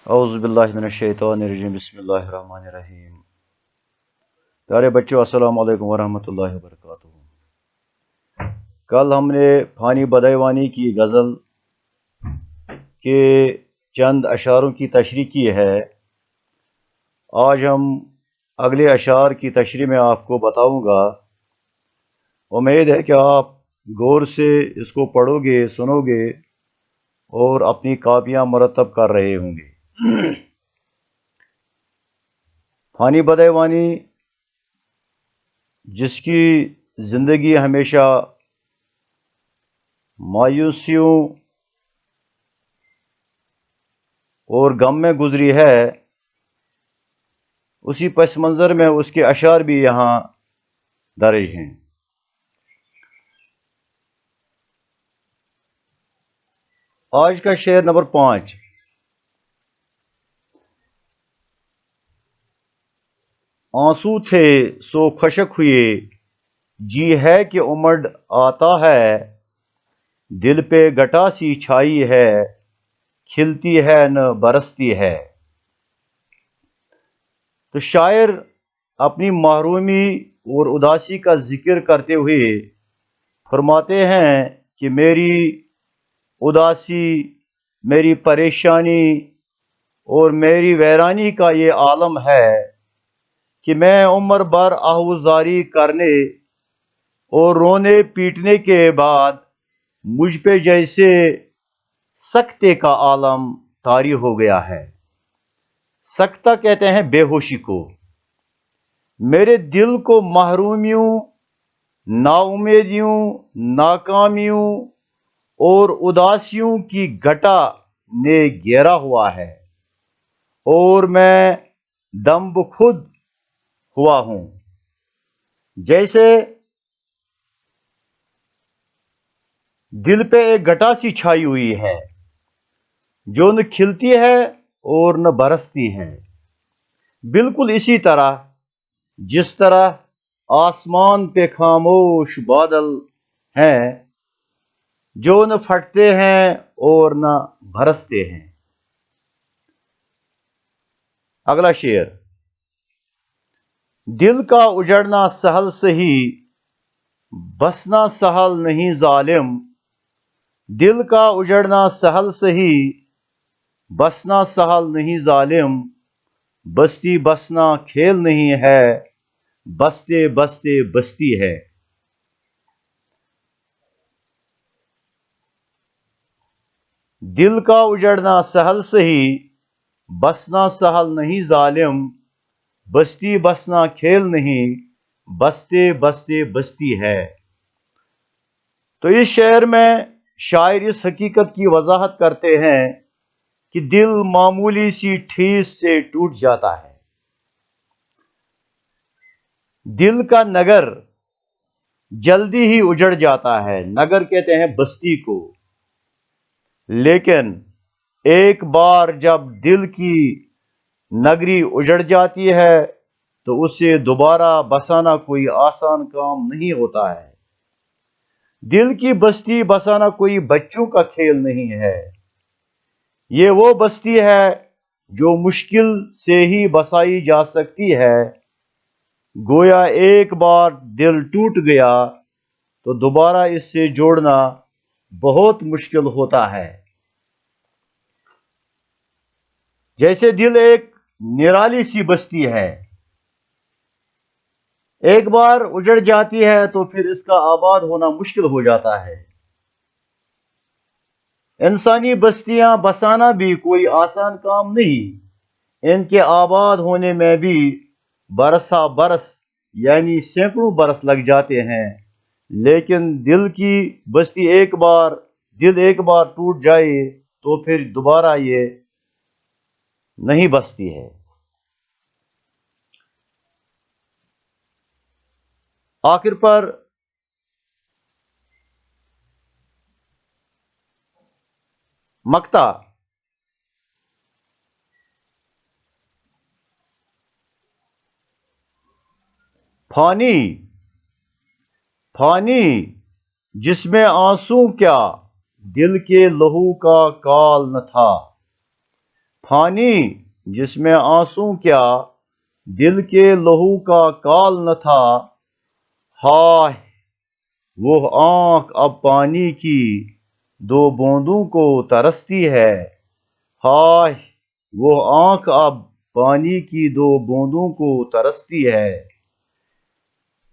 اعوذ باللہ من الشیطان الرجیم بسم اللہ الرحمن الرحیم۔ پیارے بچوں، السلام علیکم ورحمۃ اللہ وبرکاتہ۔ کل ہم نے فانی بدیوانی کی غزل کے چند اشعاروں کی تشریح کی ہے۔ آج ہم اگلے اشعار کی تشریح میں آپ کو بتاؤں گا۔ امید ہے کہ آپ غور سے اس کو پڑھو گے، سنو گے اور اپنی کاپیاں مرتب کر رہے ہوں گے۔ فانی بدیوانی جس کی زندگی ہمیشہ مایوسیوں اور غم میں گزری ہے، اسی پس منظر میں اس کے اشعار بھی یہاں درج ہیں۔ آج کا شعر نمبر 5۔ آنسو تھے سو خشک ہوئے، جی ہے کہ امڈ آتا ہے، دل پہ گٹا سی چھائی ہے، کھلتی ہے نہ برستی ہے۔ تو شاعر اپنی محرومی اور اداسی کا ذکر کرتے ہوئے فرماتے ہیں کہ میری اداسی، میری پریشانی اور میری ویرانی کا یہ عالم ہے کہ میں عمر بھر آہوزاری کرنے اور رونے پیٹنے کے بعد مجھ پہ جیسے سکتے کا عالم طاری ہو گیا ہے۔ سکتہ کہتے ہیں بے ہوشی کو۔ میرے دل کو محرومیوں، نا امیدیوں، ناکامیوں اور اداسیوں کی گھٹا نے گھیرا ہوا ہے اور میں دم بخود ہوا ہوں، جیسے دل پہ ایک گھٹا سی چھائی ہوئی ہے جو نہ کھلتی ہے اور نہ برستی ہے۔ بالکل اسی طرح جس طرح آسمان پہ خاموش بادل ہیں جو نہ پھٹتے ہیں اور نہ برستے ہیں۔ اگلا شعر۔ دل کا اجڑنا سہل سہی، بسنا سہل نہیں ظالم، دل کا اجڑنا سہل سہی، بسنا سہل نہیں ظالم، بستی بسنا کھیل نہیں ہے، بستے بستے بستی ہے۔ دل کا اجڑنا سہل سہی، بسنا سہل نہیں ظالم، بستی بسنا کھیل نہیں، بستے بستے بستی ہے۔ تو اس شعر میں شاعر اس حقیقت کی وضاحت کرتے ہیں کہ دل معمولی سی ٹھیس سے ٹوٹ جاتا ہے۔ دل کا نگر جلدی ہی اجڑ جاتا ہے، نگر کہتے ہیں بستی کو، لیکن ایک بار جب دل کی نگری اجڑ جاتی ہے تو اسے دوبارہ بسانا کوئی آسان کام نہیں ہوتا ہے۔ دل کی بستی بسانا کوئی بچوں کا کھیل نہیں ہے، یہ وہ بستی ہے جو مشکل سے ہی بسائی جا سکتی ہے۔ گویا ایک بار دل ٹوٹ گیا تو دوبارہ اس سے جوڑنا بہت مشکل ہوتا ہے۔ جیسے دل ایک نرالی سی بستی ہے، ایک بار اجڑ جاتی ہے تو پھر اس کا آباد ہونا مشکل ہو جاتا ہے۔ انسانی بستیاں بسانا بھی کوئی آسان کام نہیں، ان کے آباد ہونے میں بھی برسا برس یعنی سینکڑوں برس لگ جاتے ہیں، لیکن دل کی بستی دل ایک بار ٹوٹ جائے تو پھر دوبارہ یہ نہیں بستی ہے۔ آخر پر مقطع۔ فانی فانی جس میں آنسو کیا، دل کے لہو کا کال نہ تھا، فانی جس میں آنسو کیا دل کے لہو کا کال نہ تھا، ہائے وہ آنکھ اب پانی کی دو بوندوں کو ترستی ہے، ہائے وہ آنکھ اب پانی کی دو بوندوں کو ترستی ہے۔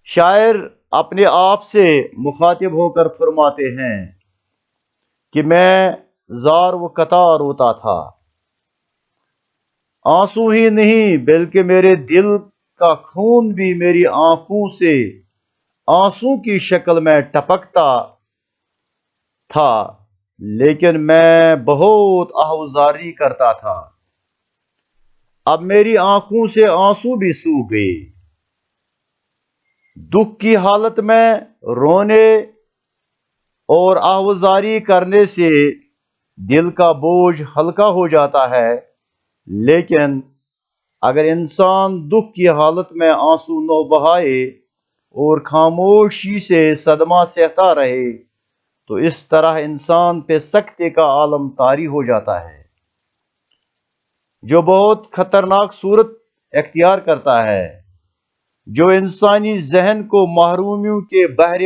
شاعر اپنے آپ سے مخاطب ہو کر فرماتے ہیں کہ میں زار و قطار روتا تھا، آنسو ہی نہیں بلکہ میرے دل کا خون بھی میری آنکھوں سے آنسو کی شکل میں ٹپکتا تھا، لیکن میں بہت آہوزاری کرتا تھا۔ اب میری آنکھوں سے آنسو بھی سوکھ گئے، دکھ کی حالت میں رونے اور آہوزاری کرنے سے دل کا بوجھ ہلکا ہو جاتا ہے، لیکن اگر انسان دکھ کی حالت میں آنسو نہ بہائے اور خاموشی سے صدمہ سہتا رہے تو اس طرح انسان پہ سکتے کا عالم طاری ہو جاتا ہے، جو بہت خطرناک صورت اختیار کرتا ہے، جو انسانی ذہن کو محرومیوں کے بحر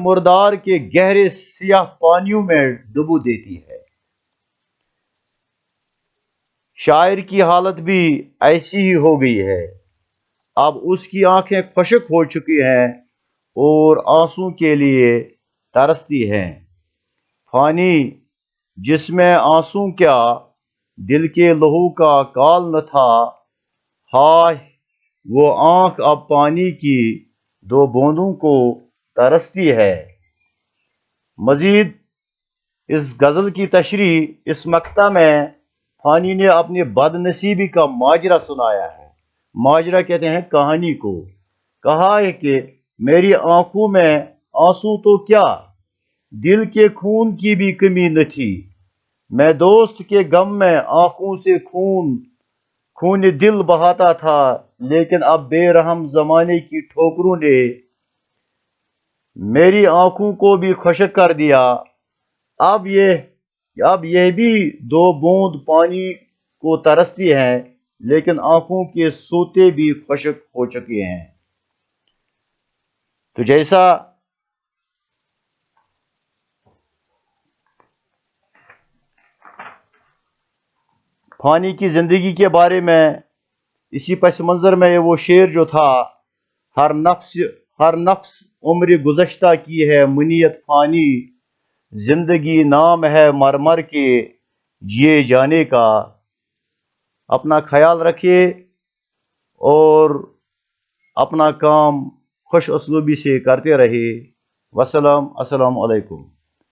مردار کے گہرے سیاہ پانیوں میں ڈبو دیتی ہے۔ شاعر کی حالت بھی ایسی ہی ہو گئی ہے، اب اس کی آنکھیں خشک ہو چکی ہیں اور آنسو کے لیے ترستی ہیں۔ فانی جس میں آنسو کیا دل کے لہو کا کال نہ تھا، ہائے وہ آنکھ اب پانی کی دو بوندوں کو ترستی ہے۔ مزید اس غزل کی تشریح اس مقطع میں فانی نے اپنی بد نصیبی کا ماجرا سنایا ہے۔ ماجرا کہتے ہیں کہانی کو۔ کہا ہے کہ میری آنکھوں میں آنسو تو کیا، دل کے خون کی بھی کمی نہ تھی، میں دوست کے غم میں آنکھوں سے خون دل بہاتا تھا، لیکن اب بے رحم زمانے کی ٹھوکروں نے میری آنکھوں کو بھی خشک کر دیا، اب یہ بھی دو بوند پانی کو ترستی ہیں، لیکن آنکھوں کے سوتے بھی خشک ہو چکے ہیں۔ تو جیسا فانی کی زندگی کے بارے میں اسی پس منظر میں وہ شعر جو تھا، ہر نفس عمر گزشتہ کی ہے منیت فانی، زندگی نام ہے مرمر کے جیے جانے کا۔ اپنا خیال رکھیے اور اپنا کام خوش اسلوبی سے کرتے رہے۔ السلام علیکم۔